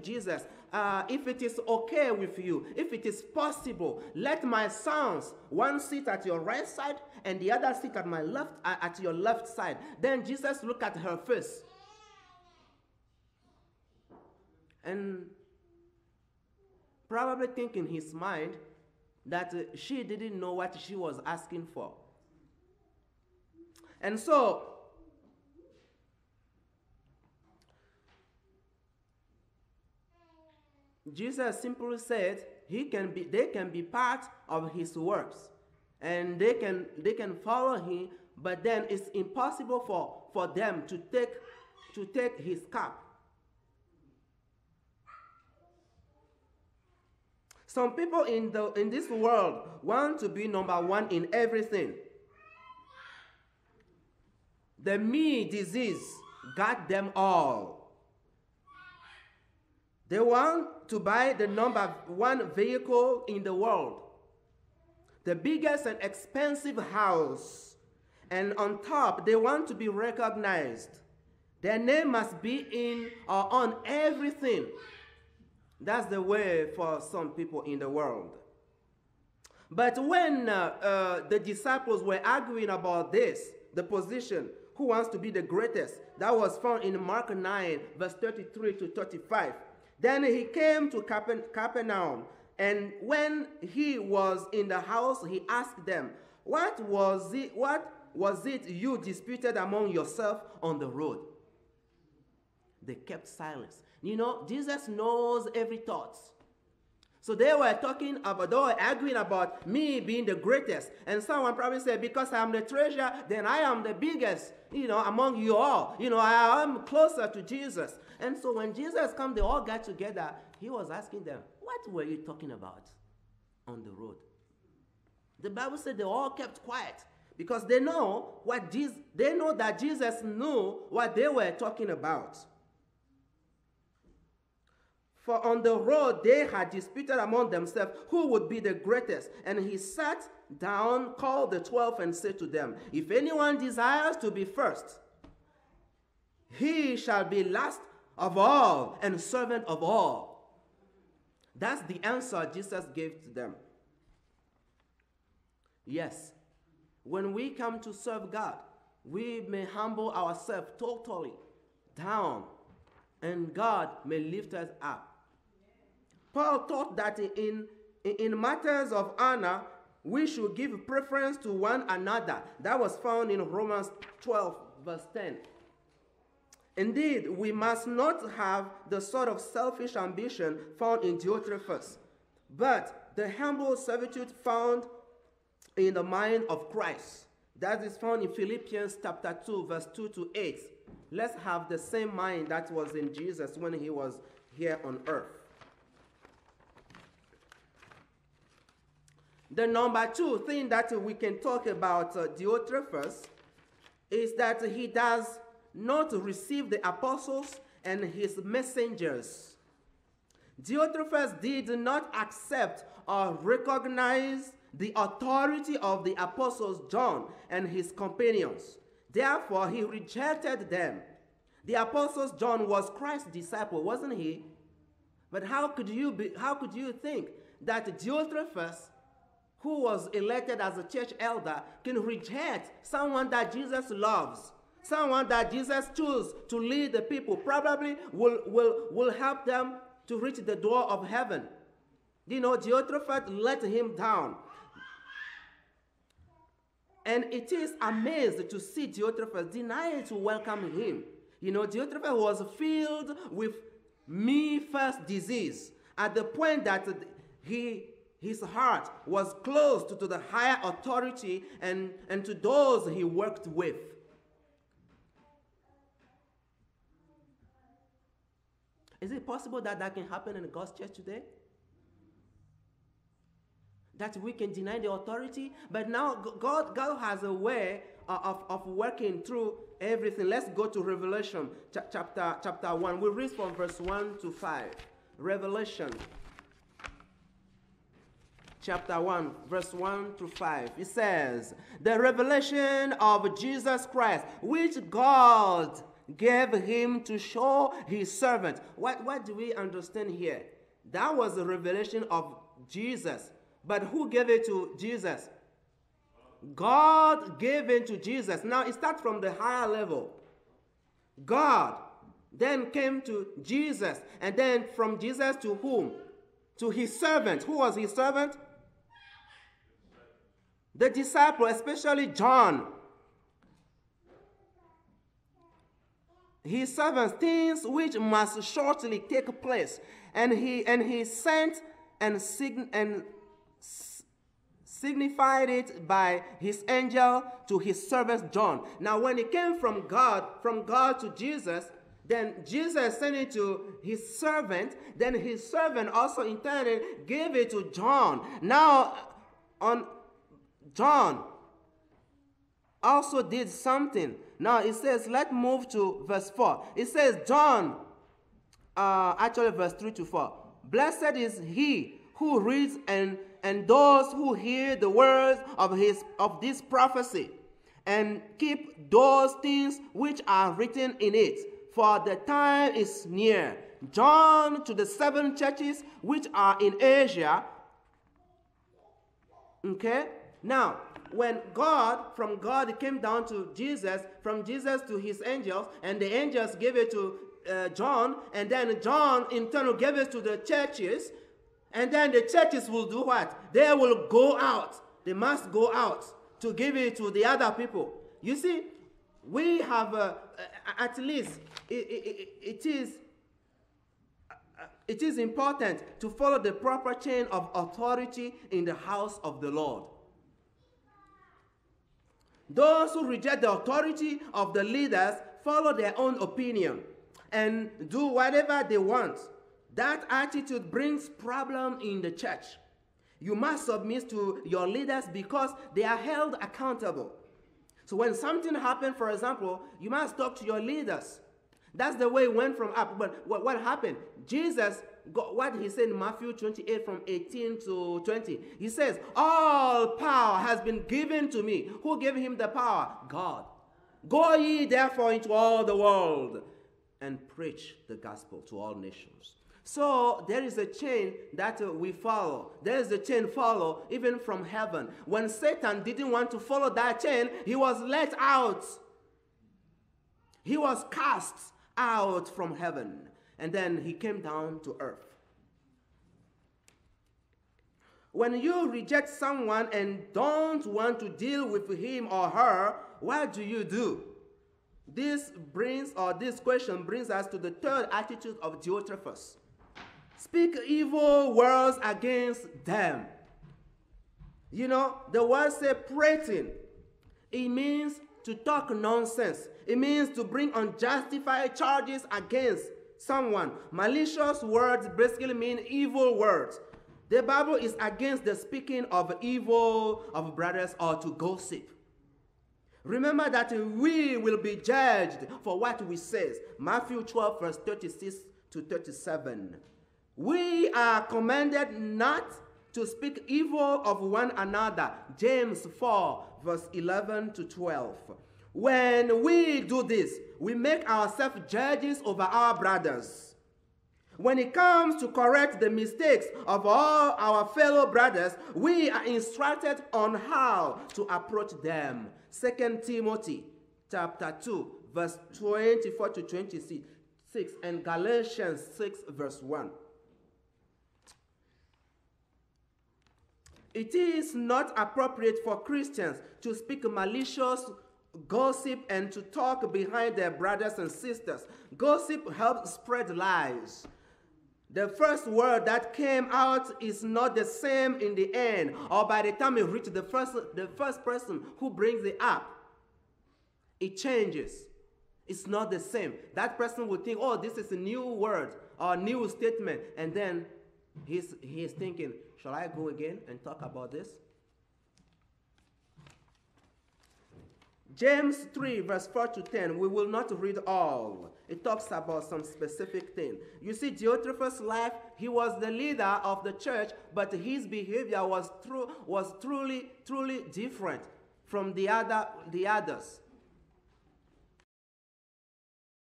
Jesus, if it is okay with you, if it is possible, let my sons, one sit at your right side and the other sit at my left, at your left side. Then Jesus looked at her face. And probably think in his mind that she didn't know what she was asking for. And so, Jesus simply said they can be part of his works, and they can follow him, but then it's impossible for them to take his cup. Some people in this world want to be number one in everything. The me disease got them all. They want to buy the number one vehicle in the world, the biggest and expensive house, and on top, they want to be recognized. Their name must be in or on everything. That's the way for some people in the world. But when the disciples were arguing about this, the position, who wants to be the greatest, that was found in Mark 9, verse 33 to 35. Then he came to Capernaum, and when he was in the house, he asked them, what was it you disputed among yourself on the road? They kept silence. You know, Jesus knows every thought. So they were arguing about me being the greatest. And someone probably said, because I am the treasure, then I am the biggest, among you all. I am closer to Jesus. And so when Jesus came, they all got together. He was asking them, what were you talking about on the road? The Bible said they all kept quiet because they know that Jesus knew what they were talking about. For on the road they had disputed among themselves who would be the greatest. And he sat down, called the 12, and said to them, if anyone desires to be first, he shall be last of all and servant of all. That's the answer Jesus gave to them. Yes, when we come to serve God, we may humble ourselves totally down, and God may lift us up. Paul taught that in matters of honor, we should give preference to one another. That was found in Romans 12, verse 10. Indeed, we must not have the sort of selfish ambition found in Diotrephes, but the humble servitude found in the mind of Christ. That is found in Philippians chapter 2, verse 2 to 8. Let's have the same mind that was in Jesus when he was here on earth. The number two thing that we can talk about Diotrephes is that he does not receive the apostles and his messengers. Diotrephes did not accept or recognize the authority of the apostles John and his companions. Therefore, he rejected them. The apostles John was Christ's disciple, wasn't he? But how could you think that Diotrephes, who was elected as a church elder, can reject someone that Jesus loves, someone that Jesus chose to lead the people, probably will help them to reach the door of heaven? Diotrephes let him down. And it is amazing to see Diotrephes deny to welcome him. Diotrephes was filled with me-first disease at the point that his heart was closed to the higher authority and to those he worked with. Is it possible that can happen in God's church today? That we can deny the authority? But now God has a way of working through everything. Let's go to Revelation chapter 1. We read from verse 1 to 5. Revelation chapter 1, verse 1 to 5. It says, the revelation of Jesus Christ, which God gave him to show his servant. What do we understand here? That was the revelation of Jesus. But who gave it to Jesus? God gave it to Jesus. Now it starts from the higher level. God then came to Jesus. And then from Jesus to whom? To his servant. Who was his servant? The disciple, especially John. His servants, things which must shortly take place. And he sent and signified it by his angel to his servant John. Now when it came from God to Jesus, then Jesus sent it to his servant. Then his servant also in turn gave it to John. Now on John also did something. Now it says, let's move to verse 4. It says, John, actually verse 3 to 4. Blessed is he who reads and those who hear the words of this prophecy, and keep those things which are written in it, for the time is near. John to the 7 churches which are in Asia. Okay? Now, when from God it came down to Jesus, from Jesus to his angels, and the angels gave it to John, and then John in turn gave it to the churches, and then the churches will do what? They will go out. They must go out to give it to the other people. You see, we have, at least, it is important to follow the proper chain of authority in the house of the Lord. Those who reject the authority of the leaders follow their own opinion and do whatever they want. That attitude brings problem in the church. You must submit to your leaders because they are held accountable. So when something happened, for example, you must talk to your leaders. That's the way it went from up. But what happened? Jesus got what he said in Matthew 28 from 18 to 20. He says, all power has been given to me. Who gave him the power? God. Go ye therefore into all the world and preach the gospel to all nations. So there is a chain that we follow. There is a chain follow even from heaven. When Satan didn't want to follow that chain, he was let out. He was cast out from heaven. And then he came down to earth. When you reject someone and don't want to deal with him or her, what do? This question brings us to the third attitude of Diotrephes. Speak evil words against them. You know, the word say prating. It means to talk nonsense. It means to bring unjustified charges against someone. Malicious words basically mean evil words. The Bible is against the speaking of evil of brothers or to gossip. Remember that we will be judged for what we say. Matthew 12 verse 36 to 37. We are commanded not to speak evil of one another. James 4 verse 11 to 12. When we do this, we make ourselves judges over our brothers. When it comes to correct the mistakes of all our fellow brothers, we are instructed on how to approach them. 2 Timothy chapter 2, verse 24 to 26, and Galatians 6, verse 1. It is not appropriate for Christians to speak malicious gossip and to talk behind their brothers and sisters. Gossip helps spread lies. The first word that came out is not the same in the end, or by the time it reaches the first person who brings it up. It changes. It's not the same. That person will think, oh, this is a new word or a new statement, and then he's thinking, shall I go again and talk about this? James 3, verse 4 to 10, we will not read all. It talks about some specific thing. You see, Diotrephes' life, he was the leader of the church, but his behavior was truly different from the others.